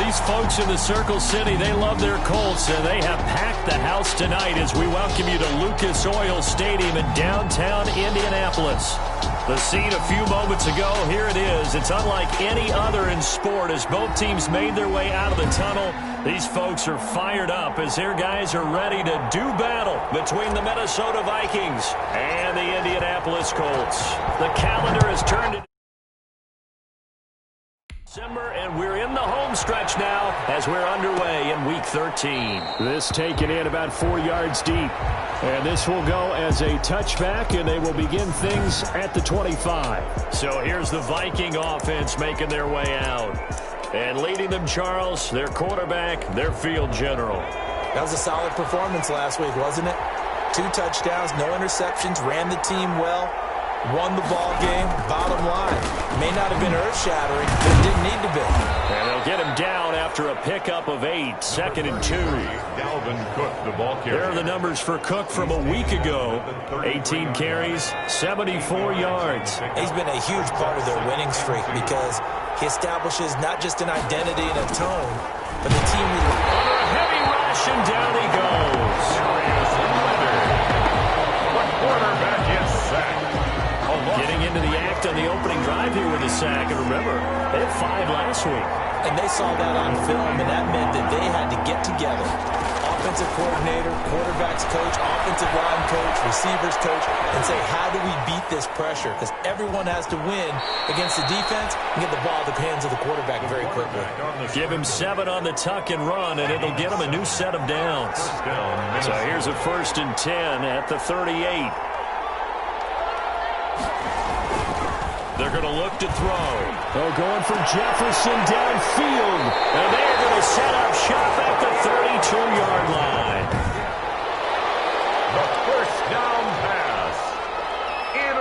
these folks in the Circle City, they love their Colts, and they have packed the house tonight as we welcome you to Lucas Oil Stadium in downtown Indianapolis. The scene a few moments ago, here it is. It's unlike any other in sport as both teams made their way out of the tunnel. These folks are fired up as their guys are ready to do battle between the Minnesota Vikings and the Indianapolis Colts. The calendar has turned to December, and we're in the home stretch now as we're underway in Week 13. This taken in about 4 yards deep. And this will go as a touchback, and they will begin things at the 25. So here's the Viking offense making their way out. And leading them, Charles, their quarterback, their field general. That was a solid performance last week, wasn't it? 2 touchdowns, no interceptions, ran the team well. Won the ball game. Bottom line, may not have been earth-shattering, but it didn't need to be. And they'll get him down after a pickup of 8, 2nd and 2. Dalvin Cook, the ball carrier. There are the numbers for Cook from a week ago. 18 carries, 74 yards. He's been a huge part of their winning streak because he establishes not just an identity and a tone, but the team Under a heavy rush, and down he goes. The quarterback is sacked. Getting into the act on the opening drive here with a sack. And remember, they had 5 last week. And they saw that on film, and that meant that they had to get together. Offensive coordinator, quarterbacks coach, offensive line coach, receivers coach, and say, how do we beat this pressure? Because everyone has to win against the defense and get the ball at the hands of the quarterback very quickly. Give him 7 on the tuck and run, and it'll get him a new set of downs. So here's a 1st and 10 at the 38. They're going to look to throw. They're going for Jefferson downfield. And they're going to set up shop at the 32-yard line. The first down pass.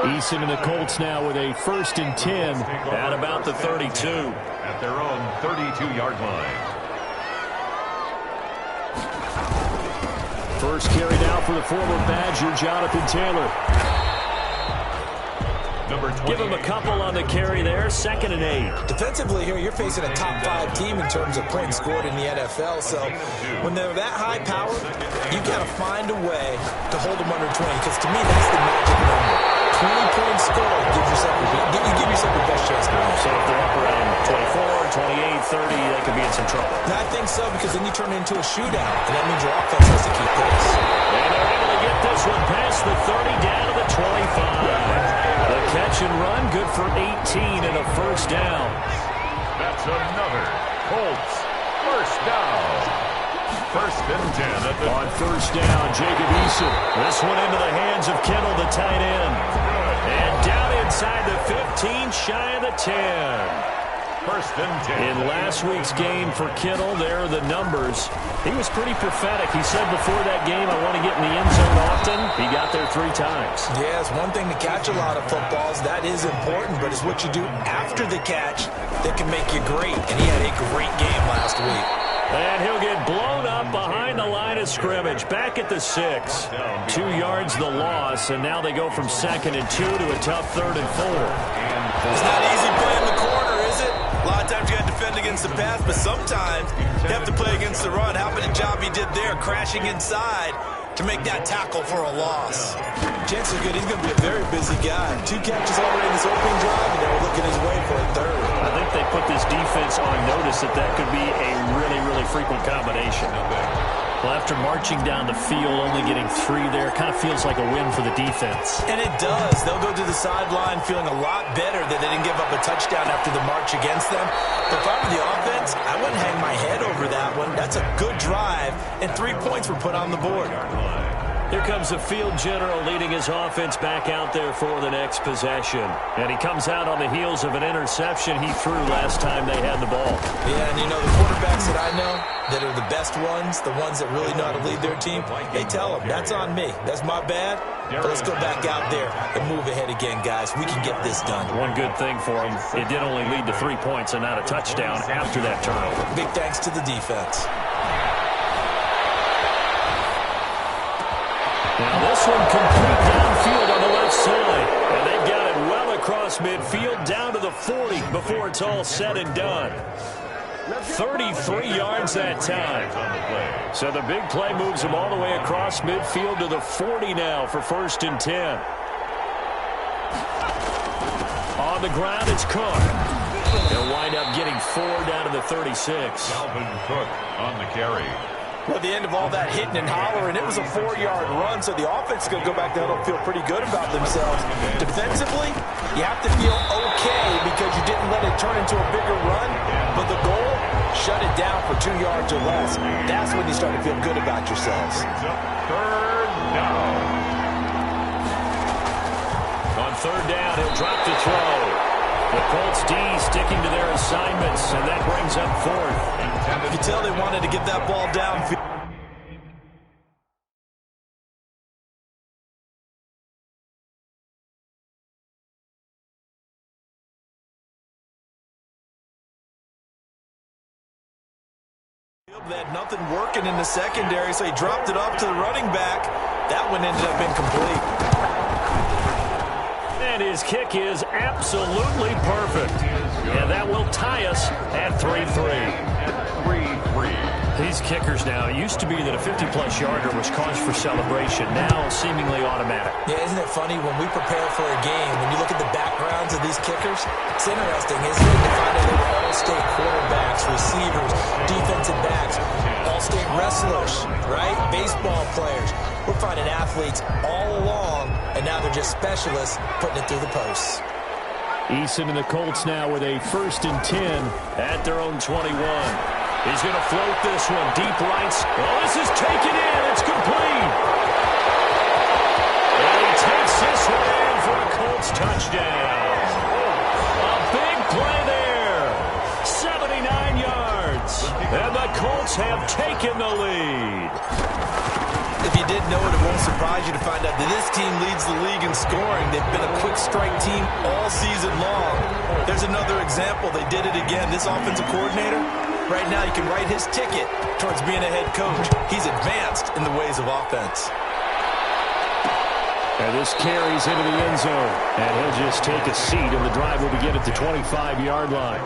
Eason and the Colts now with a 1st and 10 at about the 32. At their own 32-yard line. First carry now for the former Badger, Jonathan Taylor. Give him a couple on the carry there. 2nd and 8. Defensively here, you're facing a top 5 team in terms of points scored in the NFL. So when they're that high power, you got to find a way to hold them under 20. Because to me, that's the magic number. 20 points scored gives yourself you give yourself your best chance to win. So if they're up around 24, 28, 30, they could be in some trouble. I think so, because then you turn it into a shootout, and that means your offense has to keep pace. And they're able to get this one past the 30 down to the 25. The catch and run, good for 18 and a 1st down. That's another Colts first down. 1st and 10 at the on 1st down, Jacob Eason. This one into the hands of Kittle, the tight end. And down inside the 15, shy of the 10. 1st and 10. In last week's game for Kittle, there are the numbers. He was pretty prophetic. He said before that game, I want to get in the end zone often. He got there 3 times. Yeah, it's one thing to catch a lot of footballs. That is important, but it's what you do after the catch that can make you great. And he had a great game last week. And he'll get blown up behind the line of scrimmage. Back at the 6. 2 yards the loss, and now they go from 2nd and 2 to a tough 3rd and 4. It's not easy playing the corner, is it? A lot of times you got to defend against the pass, but sometimes you have to play against the run. How about the job he did there, crashing inside to make that tackle for a loss? Chances are good he's going to be a very busy guy. 2 catches already in this opening drive, and they were looking his way for a 3rd. I think they put this defense on notice that could be a really, really frequent combination. Well, after marching down the field, only getting 3 there, kind of feels like a win for the defense. And it does. They'll go to the sideline feeling a lot better that they didn't give up a touchdown after the march against them. But if I were the offense, I wouldn't hang my head over that one. That's a good drive, and 3 points were put on the board. Here comes the field general leading his offense back out there for the next possession. And he comes out on the heels of an interception he threw last time they had the ball. Yeah, and you know, the quarterbacks that I know that are the best ones, the ones that really know how to lead their team, they tell them, that's on me. That's my bad. But let's go back out there and move ahead again, guys. We can get this done. One good thing for him, it did only lead to 3 points and not a touchdown after that turnover. Big thanks to the defense. Now this one complete downfield on the left side. And they've got it well across midfield down to the 40 before it's all said and done. 33 yards that time. So the big play moves him all the way across midfield to the 40 now for 1st and 10. On the ground, it's Cook. He'll wind up getting 4 down to the 36. Dalvin Cook on the carry. Well, at the end of all that hitting and hollering, it was a 4-yard run, so the offense is going to go back to huddle and feel pretty good about themselves. Defensively, you have to feel okay because you didn't let it turn into a bigger run, but the goal, shut it down for 2 yards or less. That's when you start to feel good about yourselves. 3rd down. On 3rd down, he'll drop to throw. The Colts D sticking to their assignments, and that brings up 4th. You can tell they wanted to get that ball down. They had nothing working in the secondary, so he dropped it off to the running back. That one ended up incomplete. And his kick is absolutely perfect. And that will tie us at 3-3. 3-3. These kickers now, it used to be that a 50-plus yarder was cause for celebration. Now, seemingly automatic. Yeah, isn't it funny? When we prepare for a game, when you look at the backgrounds of these kickers, it's interesting, isn't it, to find out they were all-state quarterbacks, receivers, defensive backs, all-state wrestlers, right? Baseball players. We're finding athletes all along, and now they're just specialists putting it through the posts. Eason and the Colts now with a 1st and 10 at their own 21. He's going to float this one deep right. Oh, this is taken in. It's complete. And he takes this one in for a Colts touchdown. A big play there. 79 yards. And the Colts have taken the lead. If you didn't know it, it won't surprise you to find out that this team leads the league in scoring. They've been a quick strike team all season long. There's another example. They did it again. This offensive coordinator, right now you can write his ticket towards being a head coach. He's advanced in the ways of offense. And this carries into the end zone. And he'll just take a seat, and the drive will begin at the 25-yard line.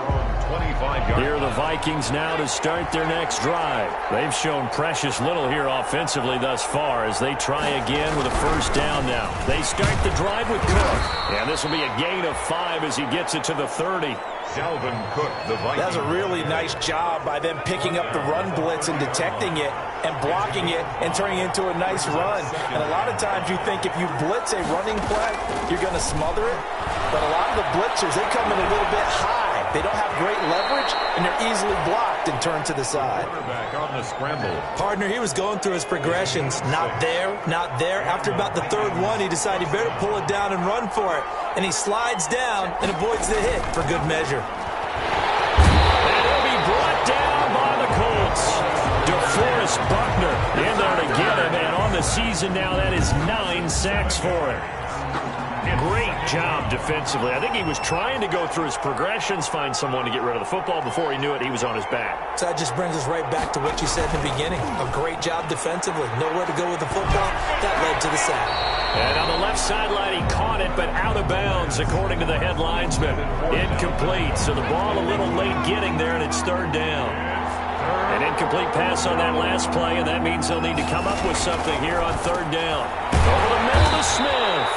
Here are the Vikings now to start their next drive. They've shown precious little here offensively thus far as they try again with a 1st down now. They start the drive with Cook. And this will be a gain of 5 as he gets it to the 30. Dalvin Cook, the Vikings. That's a really nice job by them picking up the run blitz and detecting it and blocking it and turning it into a nice run. And a lot of times you think if you blitz a running play, you're going to smother it. But a lot of the blitzers, they come in a little bit high. They don't have great leverage, and they're easily blocked and turned to the side. Quarterback on the scramble. Partner, he was going through his progressions. Not there, not there. After about the 3rd one, he decided he better pull it down and run for it. And he slides down and avoids the hit for good measure. And he'll be brought down by the Colts. DeForest Buckner in there to get him. And on the season now, that is 9 sacks for him. Great job defensively. I think he was trying to go through his progressions, find someone to get rid of the football. Before he knew it, he was on his back. So that just brings us right back to what you said in the beginning. A great job defensively. Nowhere to go with the football. That led to the sack. And on the left sideline, he caught it, but out of bounds, according to the head linesman. Incomplete. So the ball a little late getting there, and it's 3rd down. An incomplete pass on that last play, and that means they'll need to come up with something here on 3rd down. Over the middle to Smith.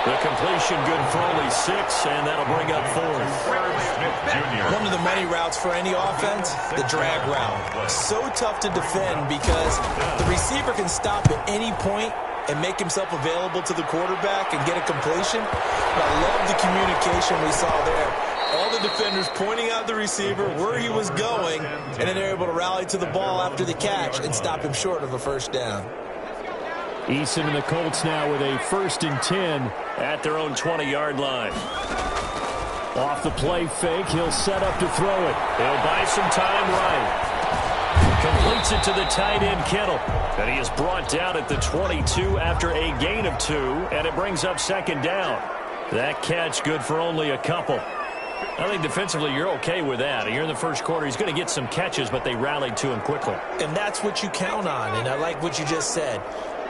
The completion good for only 6, and that'll bring up 4th. One of the money routes for any offense, the drag route. So tough to defend because the receiver can stop at any point and make himself available to the quarterback and get a completion. But I love the communication we saw there. All the defenders pointing out the receiver where he was going, and then they're able to rally to the ball after the catch and stop him short of a 1st down. Eason and the Colts now with a 1st and 10 at their own 20-yard line. Off the play fake, he'll set up to throw it. He'll buy some time right. Completes it to the tight end, Kittle. And he is brought down at the 22 after a gain of 2, and it brings up 2nd down. That catch good for only a couple. I think defensively you're okay with that. You're in the 1st quarter. He's going to get some catches, but they rallied to him quickly. And that's what you count on, and I like what you just said.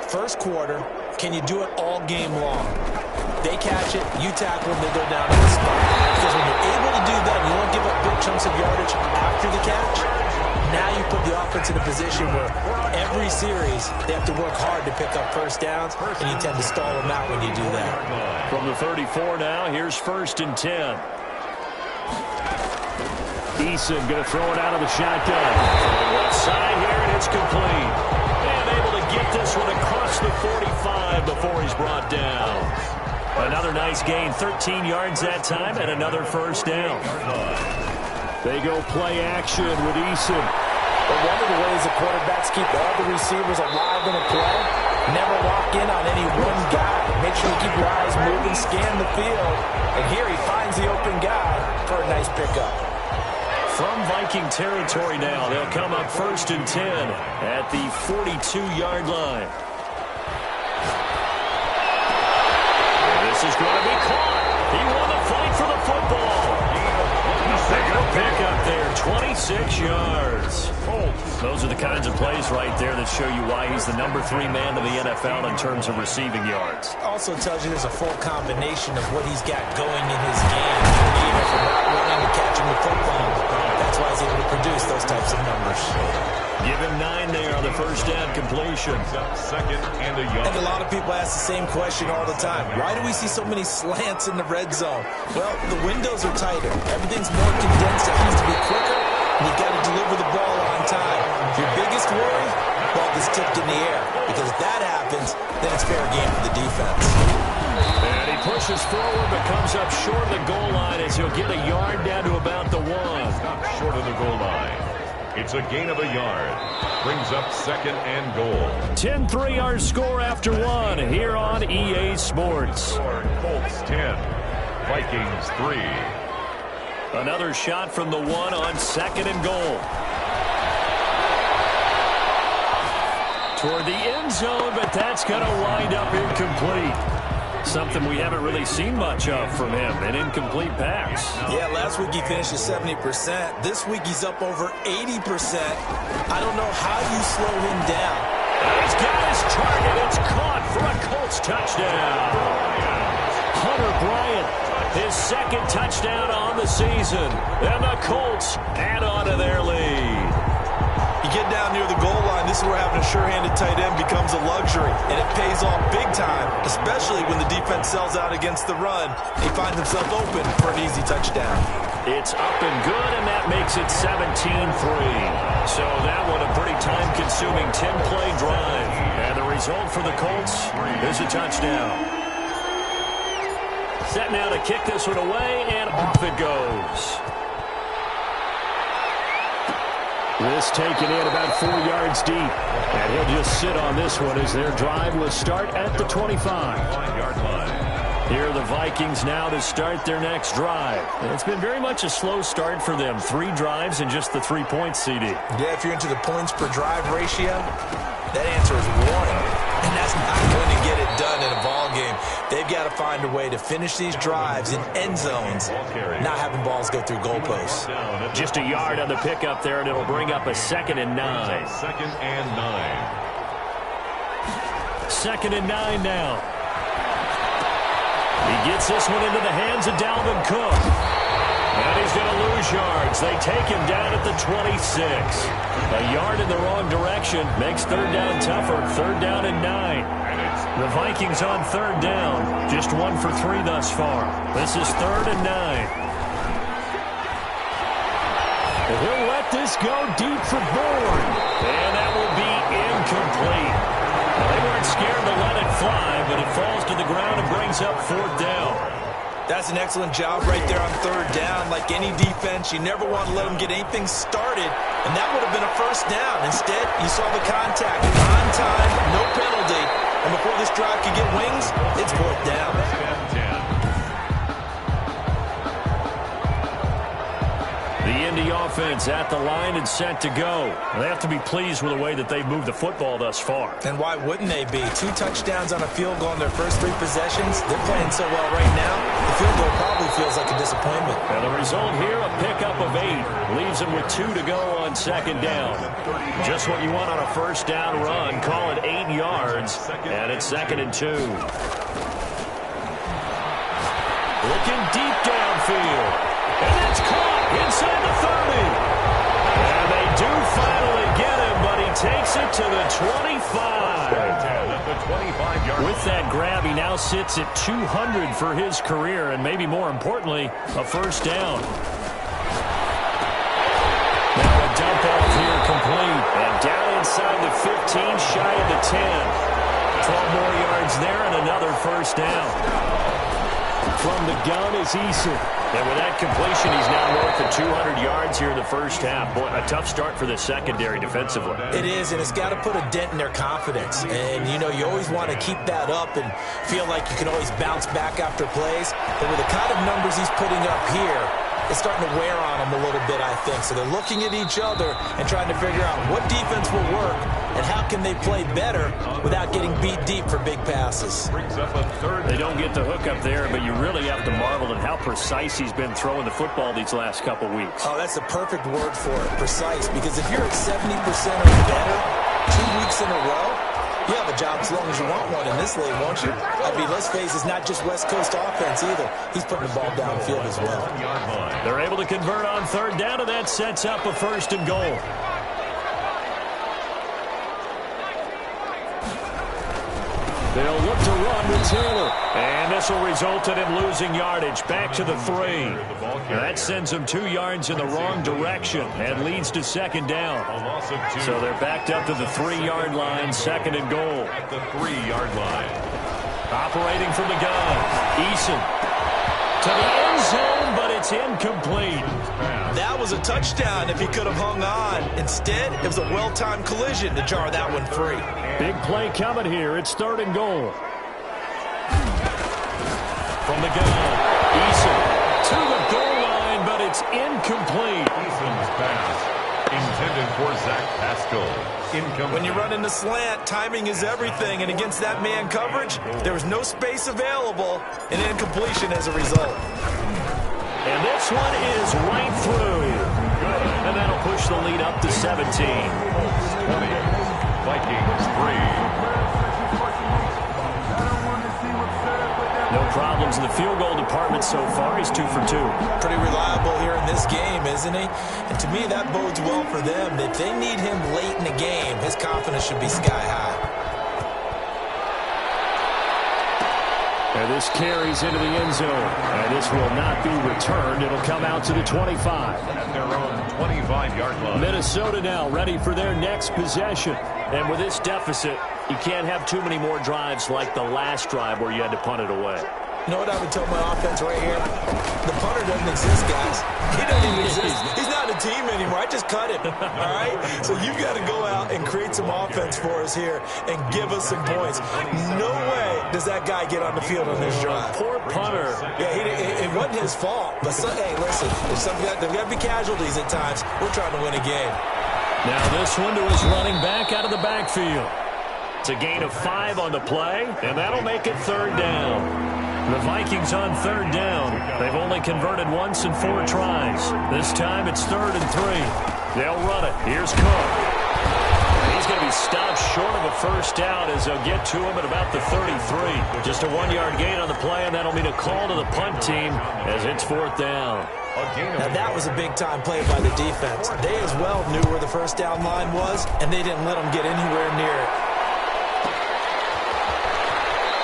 1st quarter, can you do it all game long? They catch it, you tackle them, they go down to the spot. Because when you're in able to do that, you won't give up big chunks of yardage after the catch. Now you put the offense in a position where every series they have to work hard to pick up first downs, and you tend to stall them out when you do that. From the 34 now, here's 1st and 10. Eason going to throw it out of the shotgun. Left side here, and it's complete. And able to get this one across the 45 before he's brought down. Another nice gain, 13 yards that time, and another first down. They go play action with Eason. But one of the ways the quarterbacks keep all the receivers alive in a play, never lock in on any one guy. Make sure you keep your eyes moving, scan the field. And here he finds the open guy for a nice pickup. From Viking territory now, they'll come up 1st and 10 at the 42-yard line. And this is going to be caught. He won the fight for the football. Pick up there, 26 yards. Those are the kinds of plays right there that show you why he's the number 3 man of the NFL in terms of receiving yards. Also tells you there's a full combination of what he's got going in his game. Even from not running to catching the football. That's why he's able to produce those types of numbers. Give him 9 there on the first down completion. 2nd and a yard. I think a lot of people ask the same question all the time. Why do we see so many slants in the red zone? Well, the windows are tighter. Everything's more condensed. It has to be quicker, and you've got to deliver the ball on time. Your biggest worry? Ball gets tipped in the air. Because if that happens, then it's fair game for the defense. And he pushes forward, but comes up short of the goal line as he'll get a yard down to about the 1. Short of the goal line. It's a gain of a yard. Brings up 2nd and goal. 10-3 our score after 1 here on EA Sports. Colts 10. Vikings 3. Another shot from the 1 on 2nd and goal. Toward the end zone, but that's going to wind up incomplete. Something we haven't really seen much of from him, an incomplete pass. Yeah, last week he finished at 70%. This week he's up over 80%. I don't know how you slow him down. He's got his target. It's caught for a Colts touchdown. Hunter Bryant, his 2nd touchdown on the season. And the Colts add on to their lead. You get down near the goal line, this is where having a sure-handed tight end becomes a luxury, and it pays off big time, especially when the defense sells out against the run. He finds himself open for an easy touchdown. It's up and good, and that makes it 17-3. So that one a pretty time-consuming 10-play drive. And the result for the Colts is a touchdown. Set now to kick this one away, and off it goes. This taken in about 4 yards deep. And he'll just sit on this one as their drive will start at the 25-yard line. Here are the Vikings now to start their next drive. And it's been very much a slow start for them. 3 drives and just the 3 points, CD. Yeah, if you're into the points per drive ratio, that answer is 1. And that's not going to get it done in a ball game. They've got to find a way to finish these drives in end zones, not having balls go through goalposts. Just a yard on the pickup there, and it'll bring up a 2nd and 9. 2nd and 9. 2nd and 9 now. He gets this one into the hands of Dalvin Cook. And he's going to lose yards. They take him down at the 26. A yard in the wrong direction makes 3rd down tougher. 3rd down and 9. The Vikings on 3rd down. Just 1 for 3 thus far. This is 3rd and 9. And he'll let this go deep for Bourne. And that will be incomplete. Well, they weren't scared to let it fly, but it falls to the ground and brings up 4th down. That's an excellent job right there on 3rd down. Like any defense, you never want to let them get anything started, and that would have been a 1st down. Instead, you saw the contact on time, no penalty, and before this drive could get wings, it's 4th down. The Indy offense at the line and set to go. They have to be pleased with the way that they've moved the football thus far. And why wouldn't they be? 2 touchdowns on a field goal in their first 3 possessions. They're playing so well right now, the field goal probably feels like a disappointment. And the result here, a pickup of 8. Leaves them with 2 to go on 2nd down. Just what you want on a 1st down run. Call it 8 yards, and it's 2nd and 2. Looking deep downfield. And takes it to the 25. At the 25-yard With that grab, he now sits at 200 for his career, and maybe more importantly, a first down. Now a dump off here complete. And down inside the 15, shy of the 10. 12 more yards there and another first down. From the gun is Eason. And with that completion, he's now north of 200 yards here in the first half. Boy, a tough start for the secondary defensively. It is, and it's got to put a dent in their confidence. And, you know, you always want to keep that up and feel like you can always bounce back after plays. But with the kind of numbers he's putting up here, it's starting to wear on them a little bit, I think. So they're looking at each other and trying to figure out what defense will work and how can they play better without getting beat deep for big passes. They don't get the hook up there, but you really have to marvel at how precise he's been throwing the football these last couple weeks. Oh, that's the perfect word for it, precise. Because if you're at 70% or better 2 weeks in a row, you have a job as long as you want one in this league, won't you? I mean, let's face it, it's not just West Coast offense either. He's putting the ball downfield as well. They're able to convert on third down, and that sets up a first and goal. They'll look to run with Taylor. And this will result in him losing yardage back to the 3. That sends him 2 yards in the wrong direction and leads to second down. So they're backed up to the 3-yard line, second and goal. At the 3-yard line. Operating from the gun, Eason to the end zone, but it's incomplete. That was a touchdown if he could have hung on. Instead, it was a well-timed collision to jar that one free. Big play coming here. It's third and goal. From the gun, Eason to the goal line, but it's incomplete. Eason's pass intended for Zach Pascal. Incomplete. When you run in the slant, timing is everything, and against that man coverage, there was no space available, and incompletion as a result. And this one is right through. And that'll push the lead up to 17. 20. Vikings 3. No problems in the field goal department so far. He's 2 for 2. Pretty reliable here in this game, isn't he? And to me, that bodes well for them. If they need him late in the game, his confidence should be sky high. And this carries into the end zone. And this will not be returned. It'll come out to the 25. At their own 25-yard line. Minnesota now ready for their next possession. And with this deficit, you can't have too many more drives like the last drive where you had to punt it away. You know what I would tell my offense right here? The punter doesn't exist, guys. He doesn't even exist. He's not a team anymore. I just cut him, all right? So you've got to go out and create some offense for us here and give us some points. No way does that guy get on the field on this drive. Poor punter. Yeah, it wasn't his fault. But, hey, listen, there's got to be casualties at times. We're trying to win a game. Now this one to his running back out of the backfield. It's a gain of 5 on the play, and that'll make it third down. The Vikings on third down. They've only converted once in 4 tries. This time it's 3rd and 3. They'll run it. Here's Cook. He's going to be stopped short of a first down as they'll get to him at about the 33. Just a 1-yard gain on the play, and that'll mean a call to the punt team as it's 4th down. Now, that was a big-time play by the defense. They as well knew where the first down line was, and they didn't let them get anywhere near it.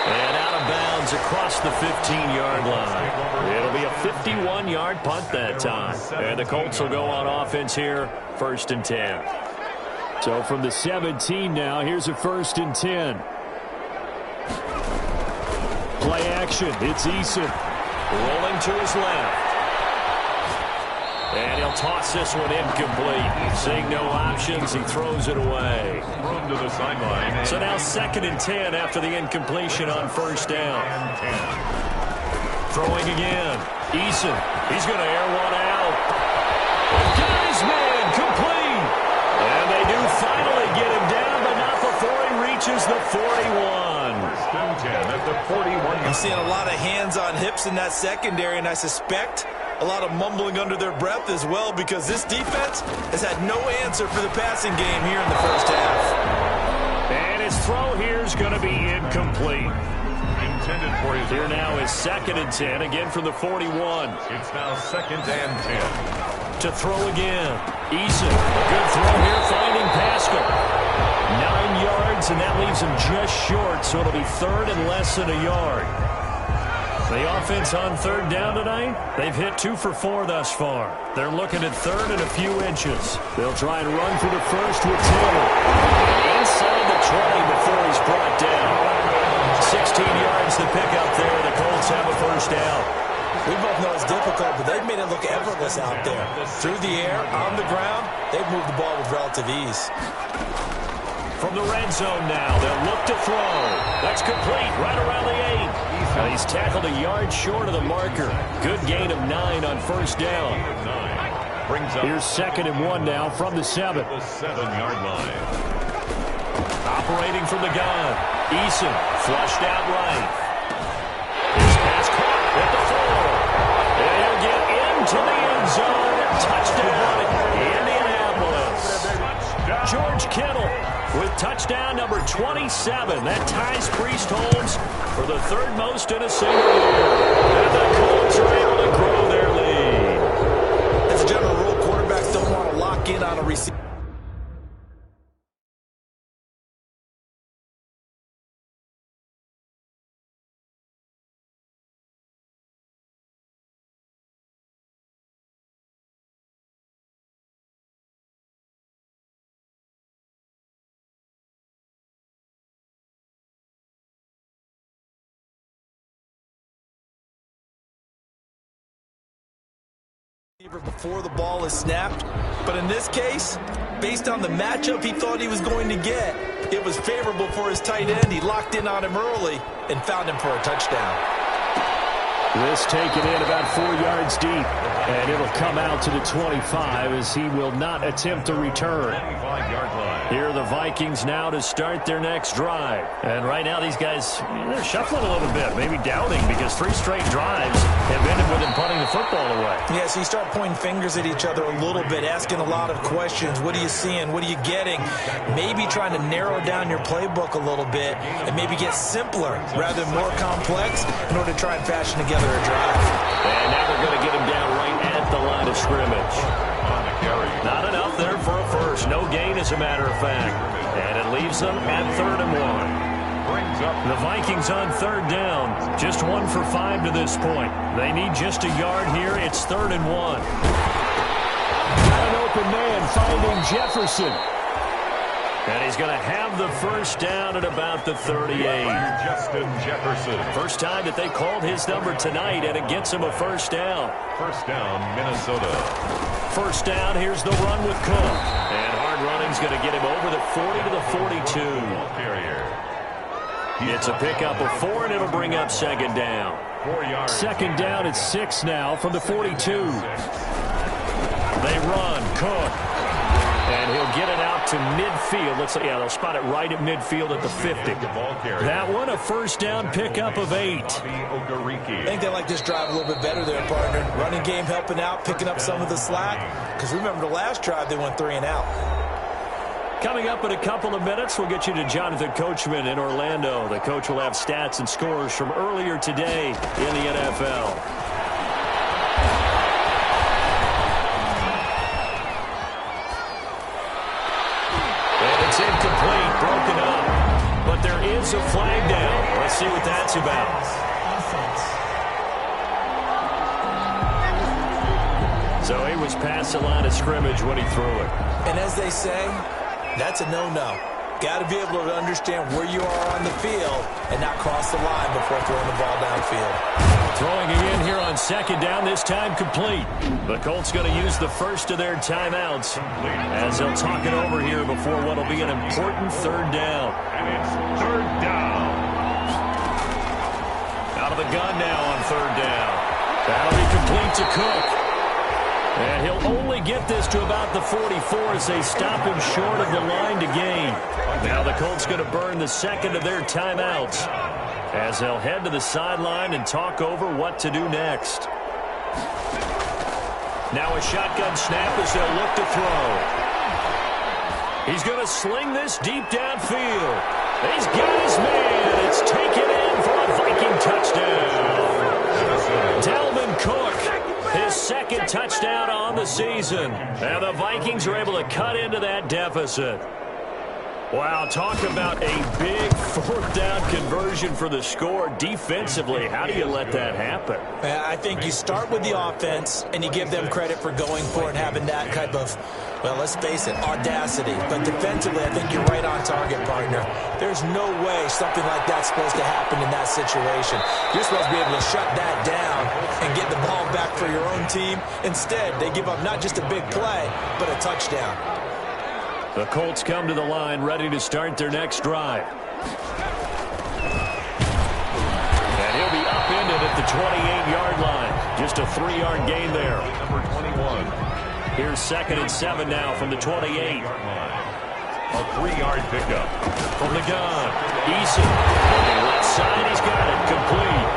And out of bounds across the 15-yard line. It'll be a 51-yard punt that time. And the Colts will go on offense here, 1st and 10. So from the 17 now, here's a 1st and 10. Play action. It's Eason. Rolling to his left. And he'll toss this one incomplete. Seeing no options, he throws it away. Thrown to the sideline. So now 2nd and 10 after the incompletion on first down. Throwing again. Eason. He's going to air one out. Got his man complete. And they do finally get him down, but not before he reaches the 41. At the 41. I'm seeing a lot of hands on hips in that secondary, and I suspect a lot of mumbling under their breath as well, because this defense has had no answer for the passing game here in the first half. And his throw here is going to be incomplete. Intended for his Here now is 2nd and 10, again from the 41. It's now 2nd and 10. To throw again. Eason, a good throw here, finding Pascal. 9 yards, and that leaves him just short, so it'll be third and less than a yard. The offense on third down tonight, they've hit 2 for 4 thus far. They're looking at third and a few inches. They'll try and run for the first with Taylor. Inside the 20 before he's brought down. 16 yards to pick up there. The Colts have a first down. We both know it's difficult, but they've made it look effortless out there. Through the air, on the ground, they've moved the ball with relative ease. From the red zone now, they'll look to throw. That's complete, right around the 8. He's tackled a yard short of the marker. Good gain of 9 on first down. Here's 2nd and 1 now from the 7. The 7-yard line. Operating from the gun. Eason flushed out right. His pass caught at the 4. And he'll get into the end zone. Touchdown, Indianapolis. George Kittle with touchdown number 27. That ties Priest Holmes for the 3rd most in a single year. And the Colts are able to grow their lead. As a general rule, quarterbacks don't want to lock in on a receiver. Before the ball is snapped, but in this case, based on the matchup he thought he was going to get, it was favorable for his tight end. He locked in on him early and found him for a touchdown. This taken in about 4 yards deep, and it'll come out to the 25 as he will not attempt to return. 25-yard line. Here are the Vikings now to start their next drive. And right now these guys, they're shuffling a little bit, maybe doubting, because 3 straight drives have ended with him punting the football away. Yeah, so you start pointing fingers at each other a little bit, asking a lot of questions. What are you seeing? What are you getting? Maybe trying to narrow down your playbook a little bit and maybe get simpler rather than more complex in order to try and fashion together a drive. And now they're going to get him down right at the line of scrimmage. On the carry. Not enough there for a first. No gain, as a matter of fact. And it leaves them at 3rd and 1. Brings up The Vikings on 3rd down. Just 1 for 5 to this point. They need just a yard here. It's 3rd and 1. Got an open man finding Jefferson. And he's going to have the first down at about the 38. Justin Jefferson. First time that they called his number tonight, and it gets him a first down. First down, Minnesota. First down, here's the run with Cook. And hard running's going to get him over the 40 to the 42. Carrier. It's a pickup of 4, and it'll bring up 2nd down. 4 yards. 2nd down at 6 now from the 42. They run, Cook. And he'll get it out to midfield. Looks like, yeah, they'll spot it right at midfield at the 50. That one, a first down pickup of 8. I think they like this drive a little bit better there, partner. Running game helping out, picking up some of the slack. Because remember the last drive, they went 3 and out. Coming up in a couple of minutes, we'll get you to Jonathan Coachman in Orlando. The coach will have stats and scores from earlier today in the NFL. It's incomplete, broken up. But there is a flag down. Let's see what that's about. So he was past the line of scrimmage when he threw it. And as they say, that's a no-no. Got to be able to understand where you are on the field and not cross the line before throwing the ball downfield. Throwing again here on 2nd down, this time complete. The Colts going to use the first of their timeouts as they'll talk it over here before what will be an important 3rd down. And it's 3rd down. Out of the gun now on 3rd down. That'll be complete to Cook. And he'll only get this to about the 44 as they stop him short of the line to gain. Now the Colts going to burn the 2nd of their timeouts as they'll head to the sideline and talk over what to do next. Now a shotgun snap as they'll look to throw. He's going to sling this deep downfield. He's got his man. It's taken in for a Viking touchdown. Dalvin Cook, his 2nd touchdown on the season. And the Vikings are able to cut into that deficit. Wow, talk about a big fourth down conversion for the score. Defensively, how do you let that happen? I think you start with the offense, and you give them credit for going for it and having that type of, well, let's face it, audacity. But defensively, I think you're right on target, partner. There's no way something like that's supposed to happen in that situation. You're supposed to be able to shut that down and get the ball back for your own team. Instead, they give up not just a big play, but a touchdown. The Colts come to the line, ready to start their next drive. And he'll be upended at the 28-yard line. Just a 3-yard gain there. Number 21. Here's 2nd and 7 now from the 28. A 3-yard pickup. From the gun, Eason. Left side, he's got it. Complete.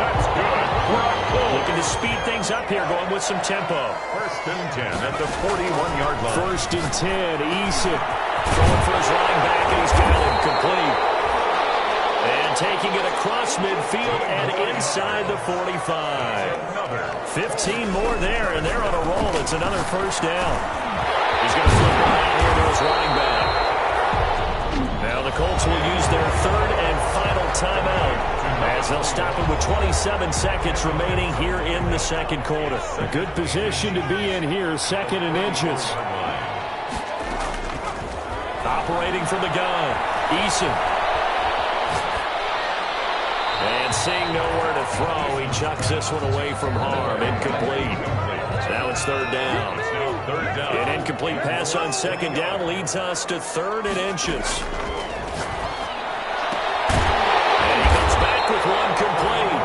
That's good. Looking to speed things up here, going with some tempo. 1st and 10 at the 41-yard line. 1st and 10, Eason. Going for his running back, and he's got it. Complete. And taking it across midfield and inside the 45. 15 more there, and they're on a roll. It's another 1st down. He's going to flip it out here to his running back. Now the Colts will use their 3rd and final timeout, as they'll stop it with 27 seconds remaining here in the 2nd quarter. A good position to be in here, 2nd and inches. Operating from the gun, Eason. And seeing nowhere to throw, he chucks this one away from harm. Incomplete. Now it's 3rd down. An incomplete pass on 2nd down leads us to 3rd and inches. And he comes back with one complete.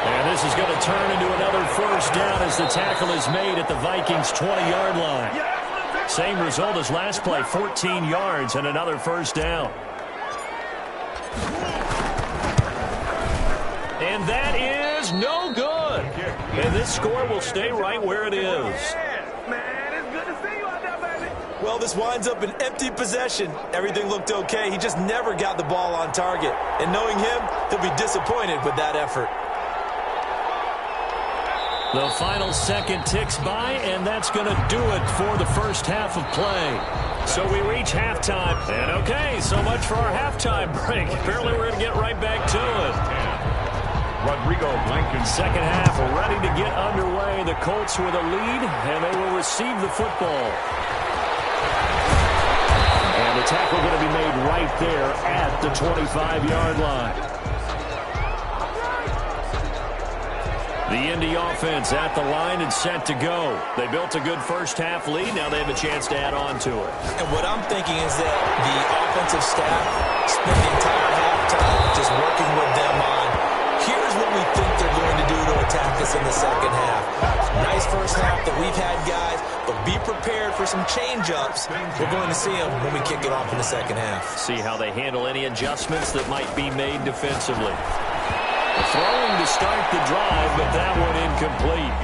And this is going to turn into another 1st down as the tackle is made at the Vikings' 20-yard line. Same result as last play, 14 yards and another 1st down. And that is no good. And this score will stay right where it is. Well, this winds up an empty possession. Everything looked okay. He just never got the ball on target. And knowing him, he'll be disappointed with that effort. The final second ticks by, and that's going to do it for the first half of play. So we reach halftime. And okay, so much for our halftime break. Apparently we're going to get right back to it. Rodrigo Blankenship. Second half ready to get underway. The Colts with a lead, and they will receive the football. And the tackle going to be made right there at the 25-yard line. The Indy offense at the line and set to go. They built a good first half lead. Now they have a chance to add on to it. And what I'm thinking is that the offensive staff spent the entire halftime just working with them on, here's what we think they're going to do to attack us in the second half. Nice first half that we've had, guys, but be prepared for some change-ups. We're going to see them when we kick it off in the second half. See how they handle any adjustments that might be made defensively. Throwing to start the drive, but that one incomplete.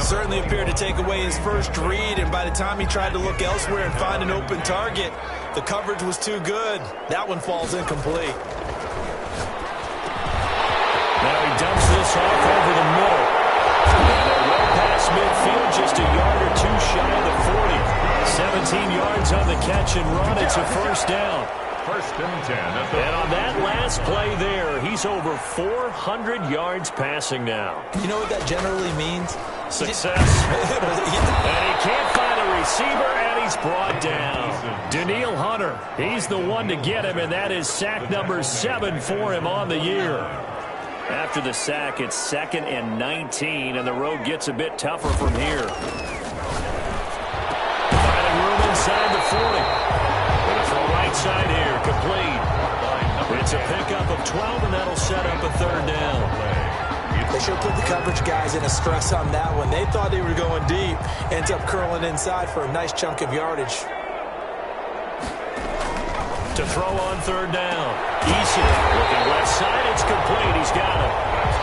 Certainly appeared to take away his first read, and by the time he tried to look elsewhere and find an open target, the coverage was too good. That one falls incomplete. Now he dumps this off over the middle. And well past midfield, just a yard or two shy of the 40. 17 yards on the catch and run. It's a 1st down. 1st and 10. And on that last play there, he's over 400 yards passing now. You know what that generally means? Success. And he can't find a receiver, and he's brought down. Danielle Hunter, he's the one to get him, and that is sack number 7 for him on the year. After the sack, it's 2nd and 19, and the road gets a bit tougher from here. Finding room inside the 40. Right side here, complete. It's a pickup of 12, and that'll set up a 3rd down. They should put the coverage guys in a stress on that one. They thought they were going deep. Ends up curling inside for a nice chunk of yardage. To throw on 3rd down. Eason looking left side. It's complete. He's got it.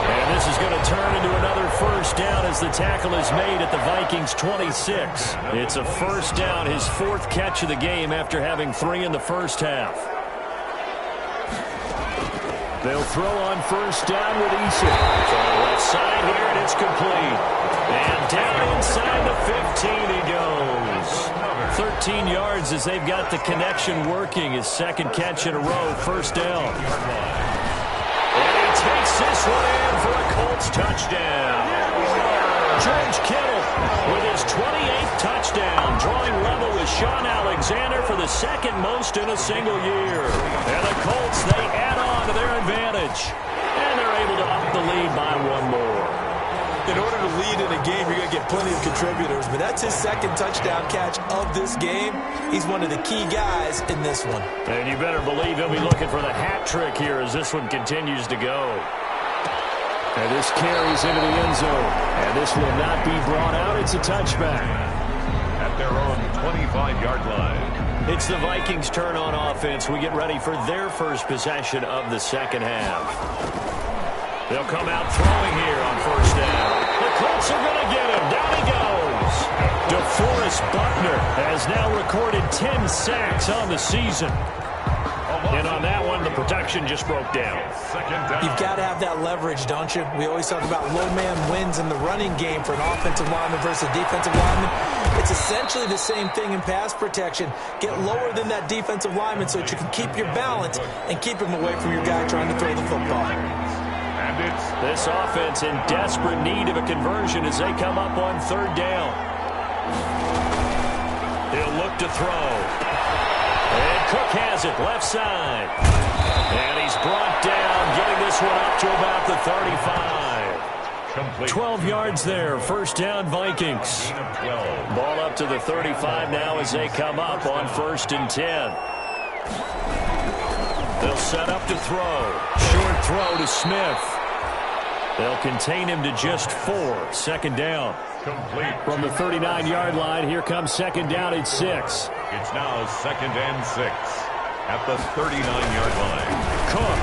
And this is going to turn into another 1st down as the tackle is made at the Vikings' 26. It's a 1st down, his 4th catch of the game after having 3 in the first half. They'll throw on 1st down with Eason. From the left side here, and it's complete. And down inside the 15 he goes. 15 yards as they've got the connection working. His second catch in a row, first down. And he takes this one in for a Colts touchdown. George Kittle with his 28th touchdown, drawing level with Sean Alexander for the second most in a single year. And the Colts, they add on to their advantage. And they're able to up the lead by one more. In order to lead in a game, you're going to get plenty of contributors, but that's his second touchdown catch of this game. He's one of the key guys in this one. And you better believe he'll be looking for the hat trick here as this one continues to go. And this carries into the end zone. And this will not be brought out. It's a touchback. At their own 25-yard line. It's the Vikings' turn on offense. We get ready for their first possession of the second half. They'll come out throwing here on first down. The Colts are going to get him. Down he goes. DeForest Buckner has now recorded 10 sacks on the season. And on that one, the protection just broke down. You've got to have that leverage, don't you? We always talk about low man wins in the running game for an offensive lineman versus a defensive lineman. It's essentially the same thing in pass protection. Get lower than that defensive lineman so that you can keep your balance and keep him away from your guy trying to throw the football. This offense in desperate need of a conversion as they come up on third down. He'll look to throw. And Cook has it, left side. And he's brought down, getting this one up to about the 35. 12 yards there, first down Vikings. Ball up to the 35 now as they come up on 1st and 10. They'll set up to throw. Short throw to Smith. They'll contain him to just 4. Second down. From the 39-yard line, here comes second down at 6. It's now 2nd and 6 at the 39-yard line. Cook.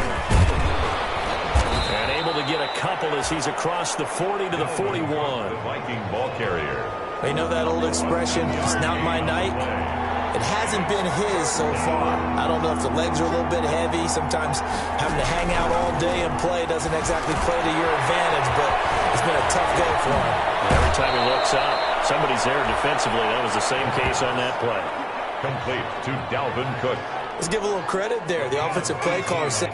And able to get a couple as he's across the 40 to the 41. The Viking ball carrier. You know that old expression, it's not my night? It hasn't been his so far. I don't know if the legs are a little bit heavy. Sometimes having to hang out all day and play doesn't exactly play to your advantage, but it's been a tough go for him. Every time he looks up, somebody's there defensively. That was the same case on that play. Complete to Dalvin Cook. Let's give a little credit there. The offensive play caller said,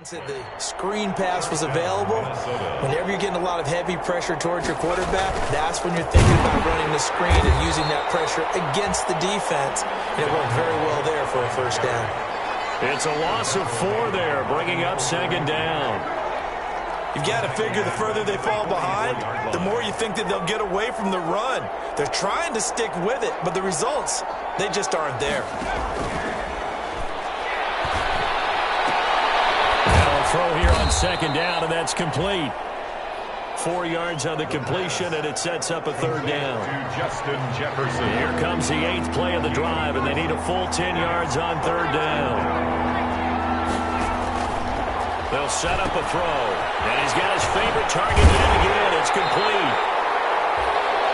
the screen pass was available. Whenever you're getting a lot of heavy pressure towards your quarterback, that's when you're thinking about running the screen and using that pressure against the defense. And it worked very well there for a first down. It's a loss of 4 there, bringing up second down. You've got to figure the further they fall behind, the more you think that they'll get away from the run. They're trying to stick with it, but the results, they just aren't there. Throw here on second down, and that's complete. 4 yards on the completion, and it sets up a third down. To Justin Jefferson. Here comes the 8th play of the drive, and they need a full 10 yards on third down. They'll set up a throw, and he's got his favorite target yet again. It's complete.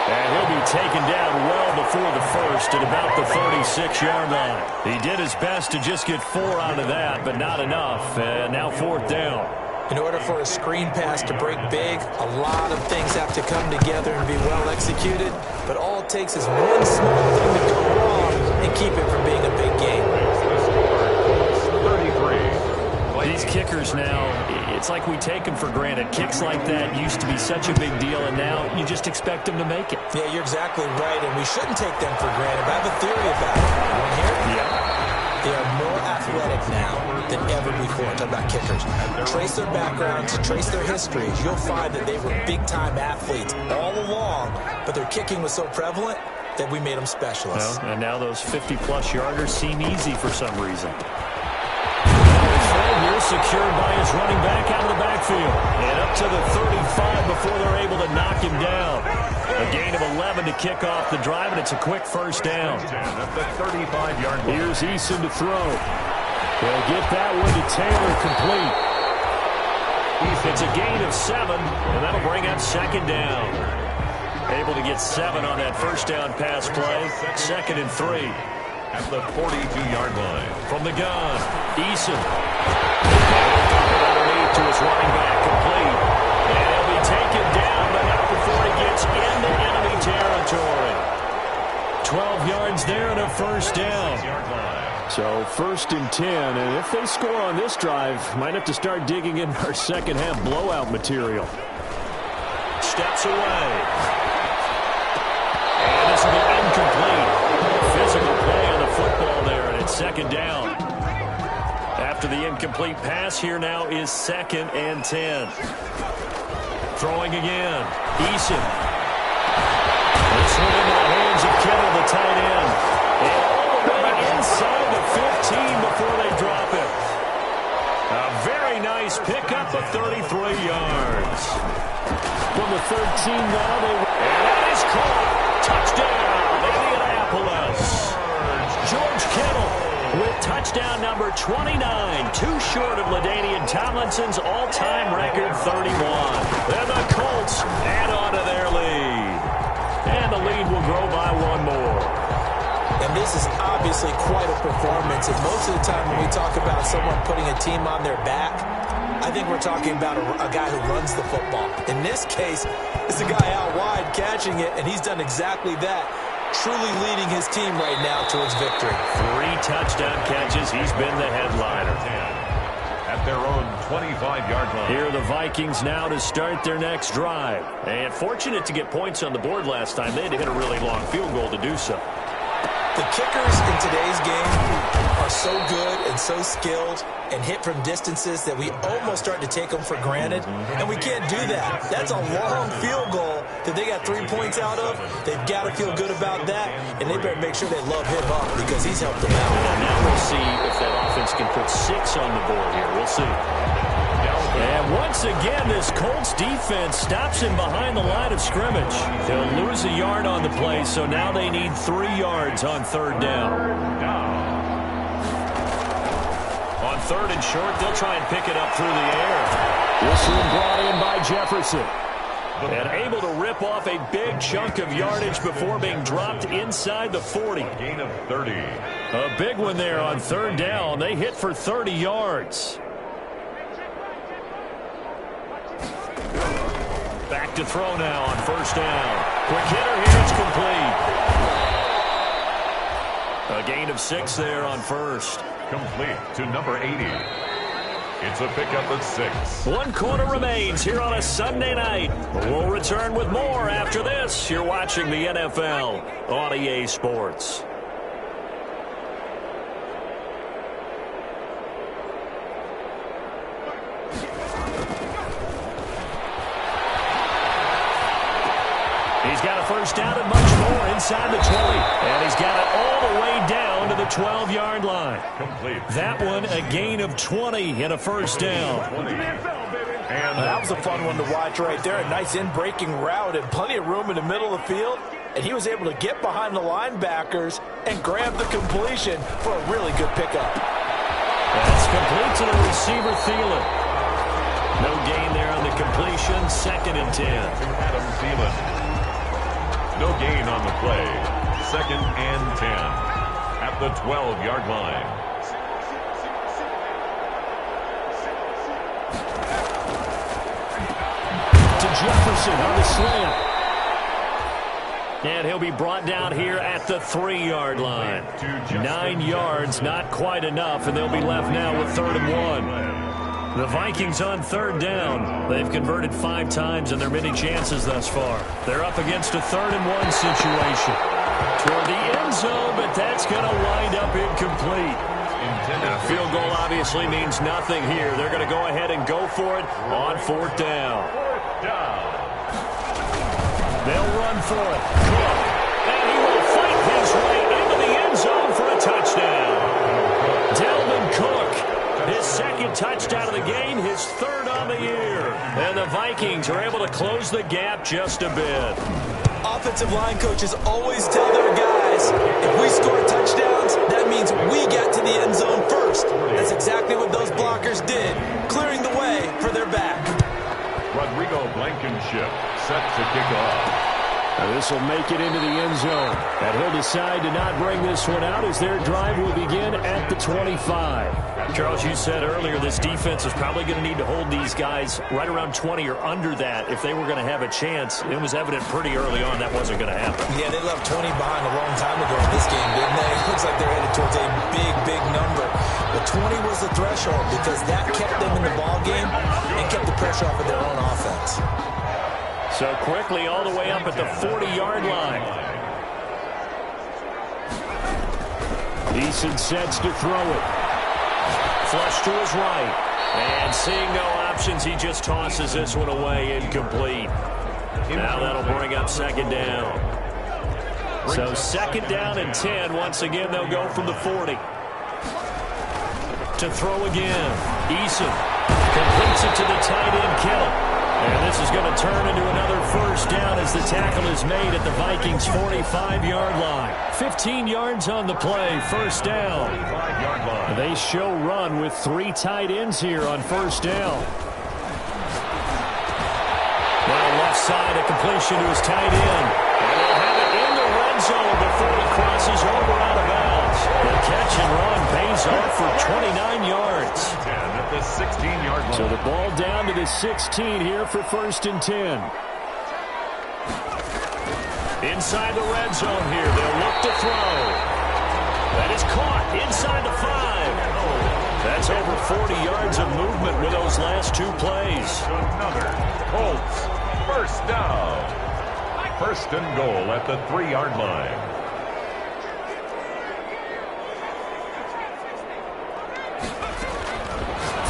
And he'll be taken down well before the first at about the 36-yard line. He did his best to just get 4 out of that, but not enough. And now 4th down. In order for a screen pass to break big, a lot of things have to come together and be well executed. But all it takes is one small thing to go wrong and keep it from being a big game. These kickers now, it's like we take them for granted. Kicks like that used to be such a big deal, and now you just expect them to make it. Yeah, you're exactly right, and we shouldn't take them for granted. But I have a theory about it. You want to hear it? Yeah. They are more athletic now than ever before. Talk about kickers. Trace their backgrounds, trace their histories. You'll find that they were big-time athletes all along, but their kicking was so prevalent that we made them specialists. Well, and now those 50-plus yarders seem easy for some reason. Here secured by his running back out of the backfield. And up to the 35 before they're able to knock him down. A gain of 11 to kick off the drive, and it's a quick first down. At the 35-yard line. Here's Eason to throw. They'll get that one to Taylor complete. It's a gain of 7, and that'll bring up second down. Able to get 7 on that first down pass play. 2nd and 3. at the 42-yard line. From the gun, Eason. Underneath to his running back, complete. And he'll be taken down, but not before he gets into enemy territory. 12 yards there and a first down. So 1st and 10, and if they score on this drive, might have to start digging in our second half blowout material. Steps away. And this will be incomplete. Physical play on the football there, and it's 2nd down. After the incomplete pass, here now is 2nd and 10. Throwing again. Eason. This one into the hands of Kittle, the tight end. And all the way inside the 15 before they drop it. A very nice pickup of 33 yards. From the 13 now, and that is caught. Touchdown, Indianapolis. George Kittle with touchdown number 29, too short of LaDainian Tomlinson's all-time record 31. And the Colts add on to their lead. And the lead will grow by 1 more. And this is obviously quite a performance. And most of the time when we talk about someone putting a team on their back, I think we're talking about a guy who runs the football. In this case, it's a guy out wide catching it, and he's done exactly that, truly leading his team right now towards victory. 3 touchdown catches. He's been the headliner. At their own 25-yard line. Here are the Vikings now to start their next drive. And fortunate to get points on the board last time. They had to hit a really long field goal to do so. The kickers in today's game are so good and so skilled and hit from distances that we almost start to take them for granted, and we can't do that. That's a long field goal that they got 3 points out of. They've got to feel good about that, and they better make sure they love him up because he's helped them out. And now we'll see if that offense can put 6 on the board here. We'll see. And once again, this Colts defense stops him behind the line of scrimmage. They'll lose a yard on the play, so now they need 3 yards on 3rd down. On 3rd and short, they'll try and pick it up through the air. This one brought in by Jefferson. And able to rip off a big chunk of yardage before being dropped inside the 40. Gain of 30. A big one there on 3rd down. They hit for 30 yards. Back to throw now on 1st down. Quick hitter here, it's complete. A gain of 6 there on 1st. Complete to number 80. It's a pickup of 6. 1 quarter remains here on a Sunday night. We'll return with more after this. You're watching the NFL on EA Sports. He's got a 1st down and much more inside the 20. And he's got it all the way down to the 12-yard line. Complete. That one a gain of 20 and a 1st down. And that was a fun one to watch right there. A nice in-breaking route and plenty of room in the middle of the field. And he was able to get behind the linebackers and grab the completion for a really good pickup. That's complete to the receiver, Thielen. No gain there on the completion. 2nd and 10. Adam Thielen. No gain on the play. 2nd and 10 at the 12-yard line. To Jefferson on the slant. And he'll be brought down here at the 3-yard line. 9 yards, not quite enough, and they'll be left now with 3rd and 1. The Vikings on 3rd down. They've converted 5 times in their many chances thus far. They're up against a 3rd and 1 situation. Toward the end zone, but that's going to wind up incomplete. A field goal obviously means nothing here. They're going to go ahead and go for it on 4th down. They'll run for it. Cook. And he will fight his way into the end zone for a touchdown. Dalvin Cook. His 2nd touchdown of the game, his 3rd on the year. And the Vikings are able to close the gap just a bit. Offensive line coaches always tell their guys, if we score touchdowns, that means we get to the end zone first. That's exactly what those blockers did, clearing the way for their back. Rodrigo Blankenship set to kick off. This will make it into the end zone. And he'll decide to not bring this one out as their drive will begin at the 25. Charles, you said earlier this defense is probably going to need to hold these guys right around 20 or under that if they were going to have a chance. It was evident pretty early on that wasn't going to happen. Yeah, they left 20 behind a long time ago in this game, didn't they? It looks like they're headed towards a big, big number. But 20 was the threshold because that kept them in the ball game and kept the pressure off of their own offense. So quickly all the way up at the 40-yard line. Eason sets to throw it. Flush to his right. And seeing no options, he just tosses this one away, incomplete. Now that'll bring up second down. So second down and 10. Once again, they'll go from the 40. To throw again. Eason completes it to the tight end, Kittle. And this is going to turn into another first down as the tackle is made at the Vikings' 45-yard line. 15 yards on the play, first down. They show run with 3 tight ends here on first down. Now left side, a completion to his tight end. And they'll have it in the red zone before it crosses over out of bounds. The catch and run pays off for 29 yards. The 16-yard line. So the ball down to the 16 here for first and 10. Inside the red zone here. They'll look to throw. That is caught inside the 5. That's over 40 yards of movement with those last 2 plays. Another Colts first down. First and goal at the 3-yard line.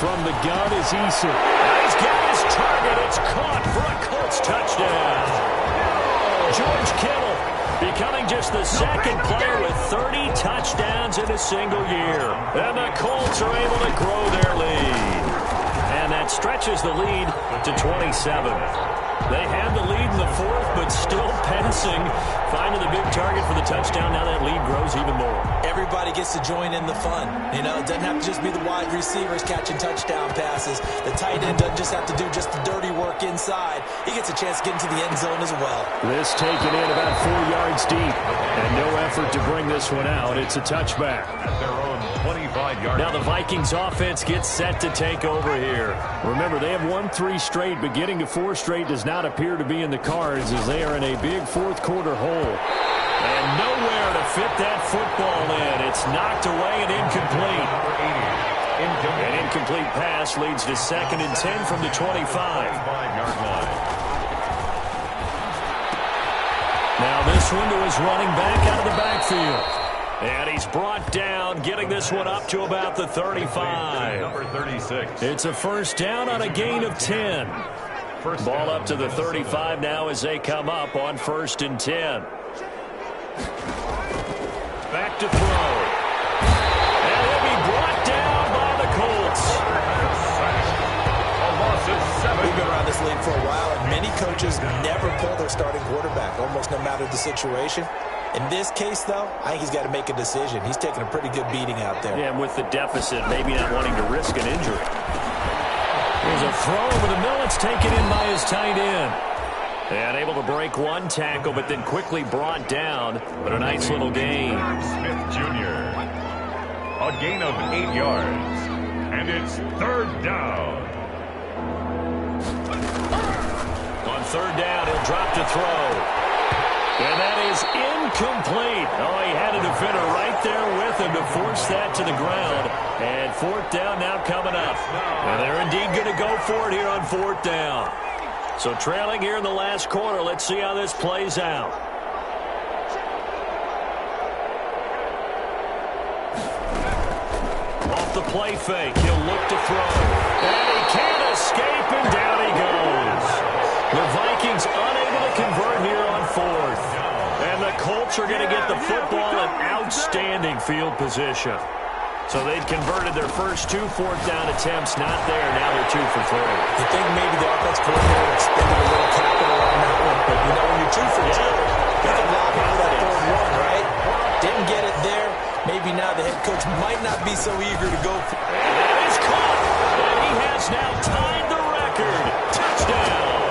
From the gun is Eason. He's got his target. It's caught for a Colts touchdown. George Kittle becoming just the second player with 30 touchdowns in a single year. And the Colts are able to grow their lead. And that stretches the lead to 27. They had the lead in the 4th, but still passing. Finding the big target for the touchdown. Now that lead grows even more. Everybody gets to join in the fun. You know, it doesn't have to just be the wide receivers catching touchdown passes. The tight end doesn't just have to do just the dirty work inside. He gets a chance to get into the end zone as well. This taken in about 4 yards deep. And no effort to bring this one out. It's a touchback. At their own 25-yard. Now the Vikings offense gets set to take over here. Remember, they have won 3 straight, but getting to 4 straight does not appear to be in the cards as they are in a big 4th quarter hole. And nowhere to fit that football in. It's knocked away and incomplete. An incomplete pass leads to second and 10 from the 25-yard line. Now this one to his running back out of the backfield. And he's brought down, getting this one up to about the 35. Number 36. It's a first down on a gain of 10. Ball up to the 35 now as they come up on first and 10. Back to throw. And he'll be brought down by the Colts. A loss of 7. We've been around this league for a while, and many coaches never pull their starting quarterback, almost no matter the situation. In this case, though, I think he's got to make a decision. He's taking a pretty good beating out there. Yeah, and with the deficit, maybe not wanting to risk an injury. There's a throw over the middle. It's taken in by his tight end. And able to break one tackle, but then quickly brought down. But a nice little gain. Smith Jr. A gain of 8 yards. And it's third down. On third down, he'll drop to throw. And that is incomplete. Oh, he had a defender right there with him to force that to the ground. And fourth down now coming up. And they're indeed going to go for it here on fourth down. So trailing here in the last quarter. Let's see how this plays out. Off the play fake. He'll look to throw. And he can't escape, and down he goes. The Vikings unable to convert here on fourth. And the Colts are going to get the football in outstanding field position. So they'd converted their first 2 fourth-down attempts. Not there. Now they're 2 for 3. You think maybe the offense coordinator expended a little capital on that one. But, you know, when you're 2 for 2, you can lock into that third one, right? Didn't get it there. Maybe now the head coach might not be so eager to go for it. And that is caught. And he has now tied the record. Touchdown.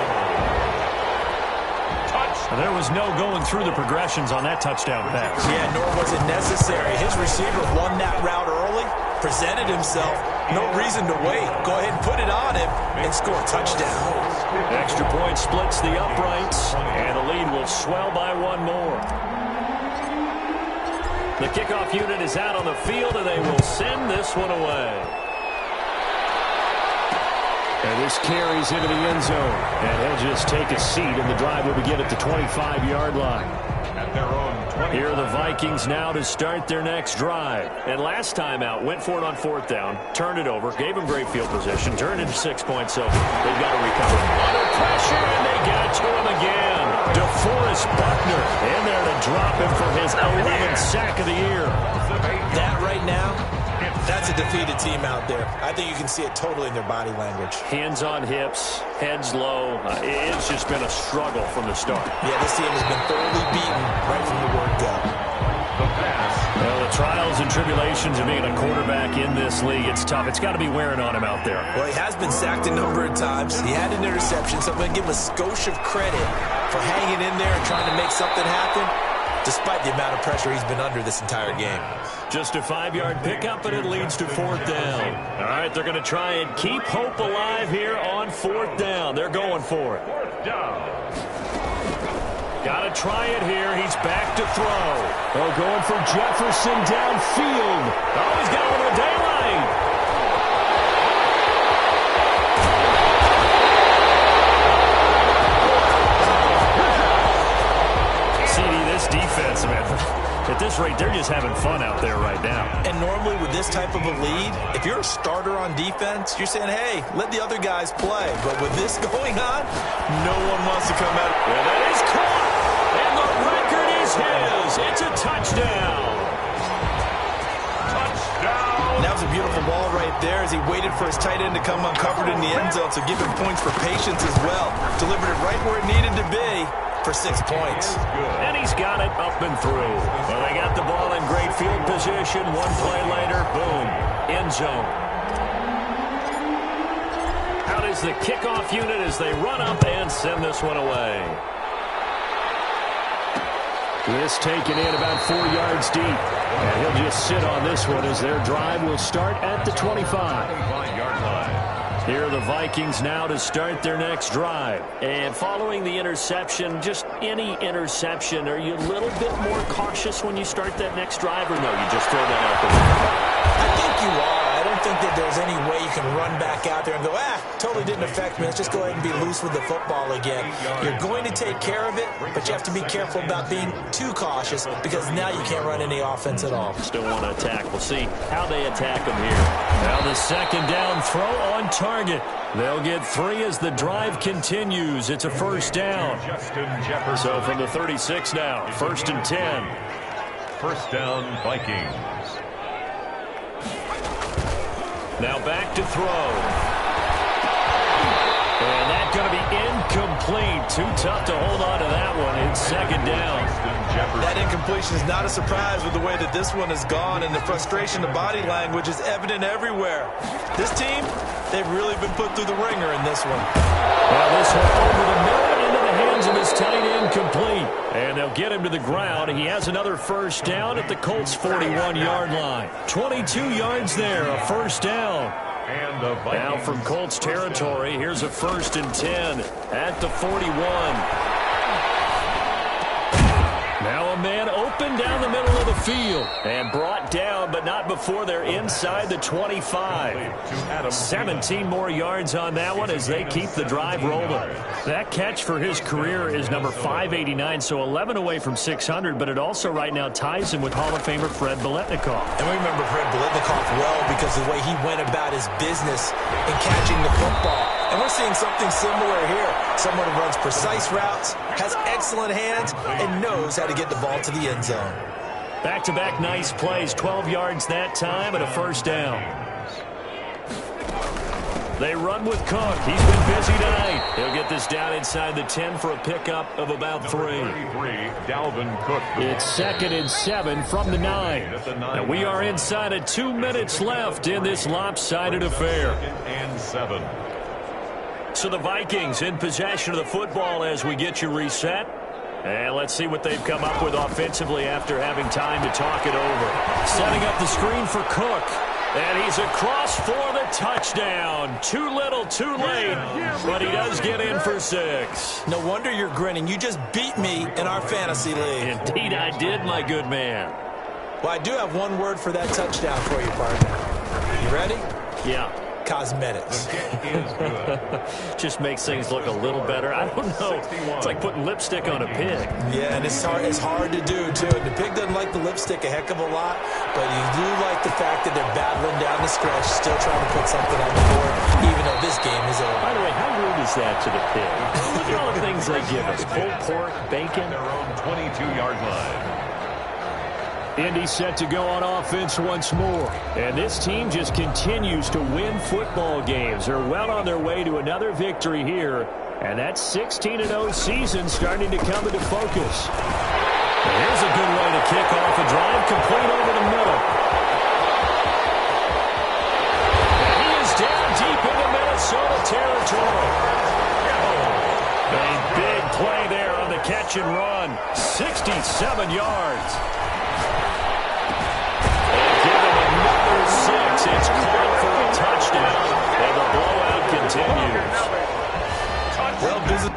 There was no going through the progressions on that touchdown pass. Yeah, nor was it necessary. His receiver won that route early, presented himself. No reason to wait. Go ahead and put it on him and score a touchdown. Extra point splits the uprights, and the lead will swell by one more. The kickoff unit is out on the field, and they will send this one away. And this carries into the end zone. And he'll just take a seat, and the drive will begin at the 25-yard line. At their own 20. Here are the Vikings now to start their next drive. And last time out, went for it on fourth down, turned it over, gave him great field position, turned into 6 points, so they've got to recover. Under pressure, and they get it to him again. DeForest Buckner in there to drop him for his 11th sack of the year. That right now, that's a defeated team out there. I think you can see it totally in their body language. Hands on hips, heads low. It's just been a struggle from the start. Yeah, this team has been thoroughly beaten right from the word go. Well, the trials and tribulations of being a quarterback in this league, it's tough. It's got to be wearing on him out there. Well, he has been sacked a number of times. He had an interception, so I'm going to give him a skosh of credit for hanging in there and trying to make something happen, despite the amount of pressure he's been under this entire game. Just a 5-yard pickup, and it leads to fourth down. All right, they're going to try and keep hope alive here on fourth down. They're going for it. Fourth down. Got to try it here. He's back to throw. Oh, going for Jefferson downfield. Oh, he's got one of the daylight. Defense, man. At this rate, they're just having fun out there right now. And normally with this type of a lead, if you're a starter on defense, you're saying, hey, let the other guys play. But with this going on, no one wants to come out. And that is caught. And the record is his. It's a touchdown. And that was a beautiful ball right there as he waited for his tight end to come uncovered in the end zone. So give him points for patience as well. Delivered it right where it needed to be for 6 points. And he's got it up and through. Well, they got the ball in great field position. One play later, boom, end zone. Out is the kickoff unit as they run up and send this one away. This taken in about 4 yards deep. And he'll just sit on this one as their drive will start at the 25-yard line. Here are the Vikings now to start their next drive. And following the interception, just any interception, are you a little bit more cautious when you start that next drive, or no, you just throw that out the window? I think you are. I don't think that there's any way you can run back out there and go, totally didn't affect me. Let's just go ahead and be loose with the football again. You're going to take care of it, but you have to be careful about being too cautious because now you can't run any offense at all. Still want to attack. We'll see how they attack them here. Now the second down throw on target. They'll get 3 as the drive continues. It's a first down. So from the 36 now, 1st and 10. First down, Vikings. Now back to throw. And that's going to be incomplete. Too tough to hold on to that one. It's second down. That incompletion is not a surprise with the way that this one has gone, and the frustration, the body language is evident everywhere. This team, they've really been put through the ringer in this one. Well, this one over the middle into the hands of his tight end, complete. And they'll get him to the ground. He has another first down at the Colts' 41-yard line. 22 yards there, a first down. And the now from Colts territory, here's a 1st and 10 at the 41. Now a man open down the middle of the field and brought down, but not before they're inside the 25. 17 more yards on that one as they keep the drive rolling. That catch for his career is number 589, so 11 away from 600, but it also right now ties him with Hall of Famer Fred Biletnikoff. And we remember Fred Biletnikoff well because of the way he went about his business in catching the football. And we're seeing something similar here. Someone who runs precise routes, has excellent hands, and knows how to get the ball to the end zone. Back-to-back nice plays, 12 yards that time and a first down. They run with Cook. He's been busy tonight. He'll get this down inside the 10 for a pickup of about 3. Dalvin Cook. It's 2nd and 7 from the 9. And we are inside of 2 minutes left in this lopsided affair. 2nd and 7. So the Vikings in possession of the football as we get you reset. And let's see what they've come up with offensively after having time to talk it over. Setting up the screen for Cook. And he's across for the touchdown. Too little, too late, but he does get in for 6. No wonder you're grinning. You just beat me in our fantasy league. Indeed I did, my good man. Well, I do have one word for that touchdown for you, partner. You ready? Yeah. Cosmetics. Just makes things look a little better. I don't know. It's like putting lipstick on a pig. Yeah, and it's hard to do, too. And the pig doesn't like the lipstick a heck of a lot, but you do like the fact that they're battling down the stretch, still trying to put something on the board, even though this game is over. By the way, how rude is that to the pig? Look at all the things they give us. Pulled pork, bacon. Their own 22-yard line. Indy set to go on offense once more. And this team just continues to win football games. They're well on their way to another victory here. And that 16-0 season starting to come into focus. And here's a good way to kick off a drive, complete over the middle. And he is down deep into Minnesota territory. A big play there on the catch and run. 67 yards. It's caught for a touchdown, and the blowout continues. Well, business.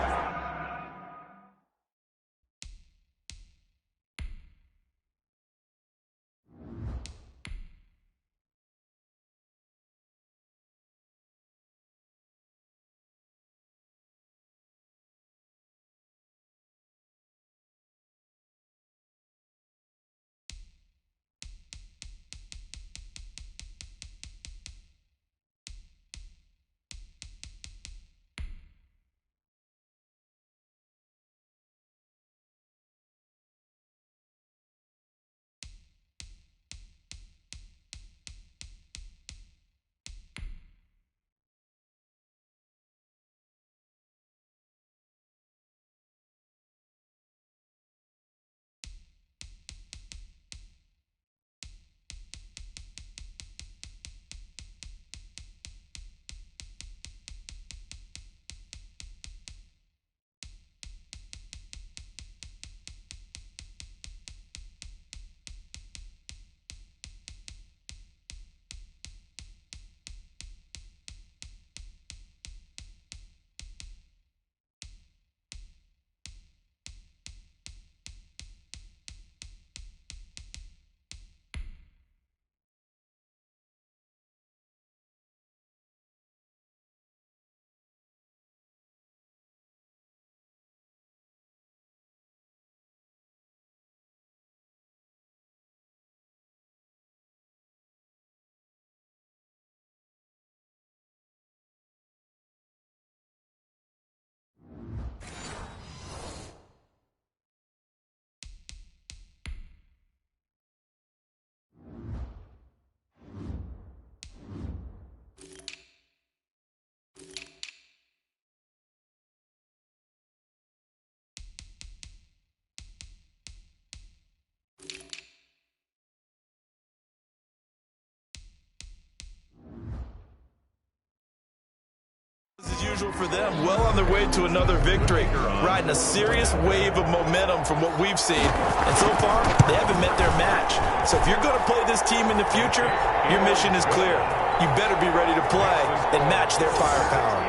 As usual for them, well on their way to another victory, riding a serious wave of momentum from what we've seen. And so far, they haven't met their match. So if you're going to play this team in the future, your mission is clear. You better be ready to play and match their firepower.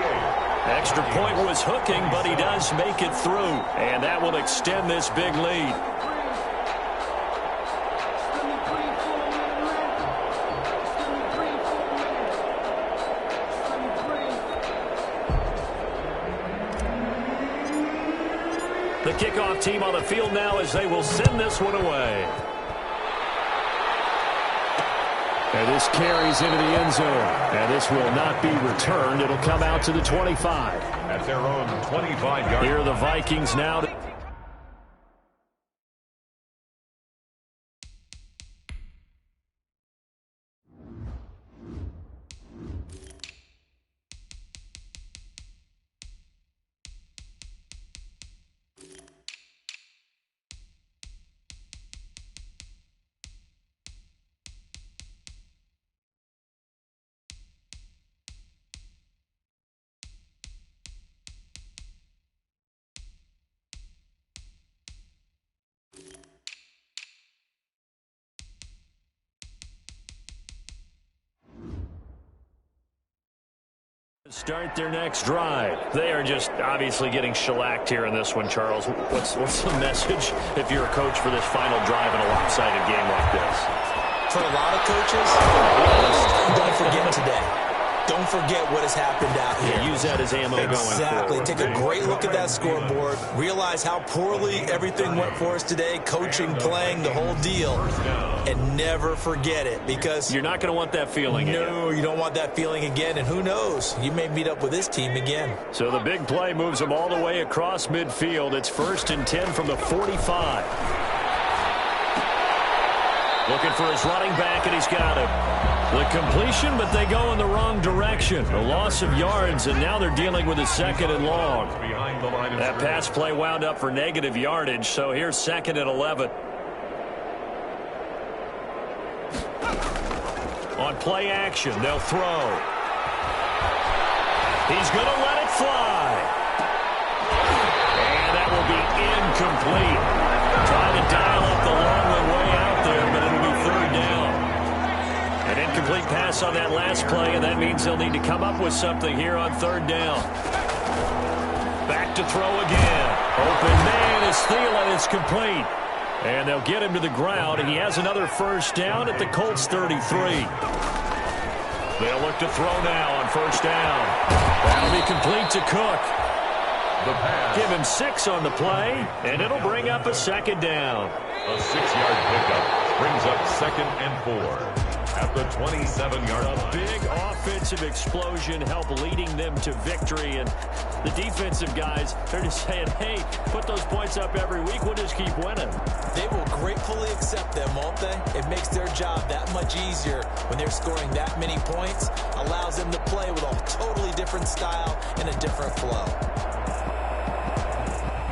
Extra point was hooking, but he does make it through. And that will extend this big lead. The kickoff team on the field now as they will send this one away. And this carries into the end zone. And this will not be returned. It'll come out to the 25. At their own 25-yard. Here are the Vikings now. Start their next drive. They are just obviously getting shellacked here in this one, Charles. What's the message if you're a coach for this final drive in a lopsided game like this? For a lot of coaches, don't forget today. Don't forget what has happened out here. Yeah, use that as ammo going forward. Exactly. Take a great look at that scoreboard. Realize how poorly everything went for us today. Coaching, playing, the whole deal. And never forget it, because you're not going to want that feeling again. No, you don't want that feeling again. And who knows? You may meet up with this team again. So the big play moves them all the way across midfield. It's 1st and 10 from the 45. Looking for his running back, and he's got him. The completion, but they go in the wrong direction. A loss of yards, and now they're dealing with a 2nd and long. That pass play wound up for negative yardage, so here's 2nd and 11. On play action, they'll throw. He's going to let it fly. And that will be incomplete. Trying to dial up the long way out there, but it'll be 3rd down. An incomplete pass on that last play, and that means they'll need to come up with something here on 3rd down. Back to throw again. Open man is Thielen. It's complete. And they'll get him to the ground. He has another 1st down at the Colts 33. They'll look to throw now on 1st down. That'll be complete to Cook. Give him 6 on the play, and it'll bring up a 2nd down. A 6-yard pickup brings up 2nd and 4. At the 27-yard line. A big offensive explosion helped leading them to victory. And the defensive guys, they're just saying, hey, put those points up every week. We'll just keep winning. They will gratefully accept them, won't they? It makes their job that much easier when they're scoring that many points. Allows them to play with a totally different style and a different flow.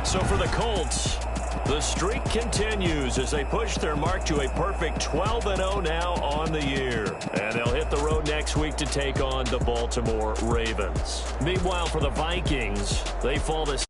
So for the Colts, the streak continues as they push their mark to a perfect 12-0 now on the year. And they'll hit the road next week to take on the Baltimore Ravens. Meanwhile, for the Vikings, they fall to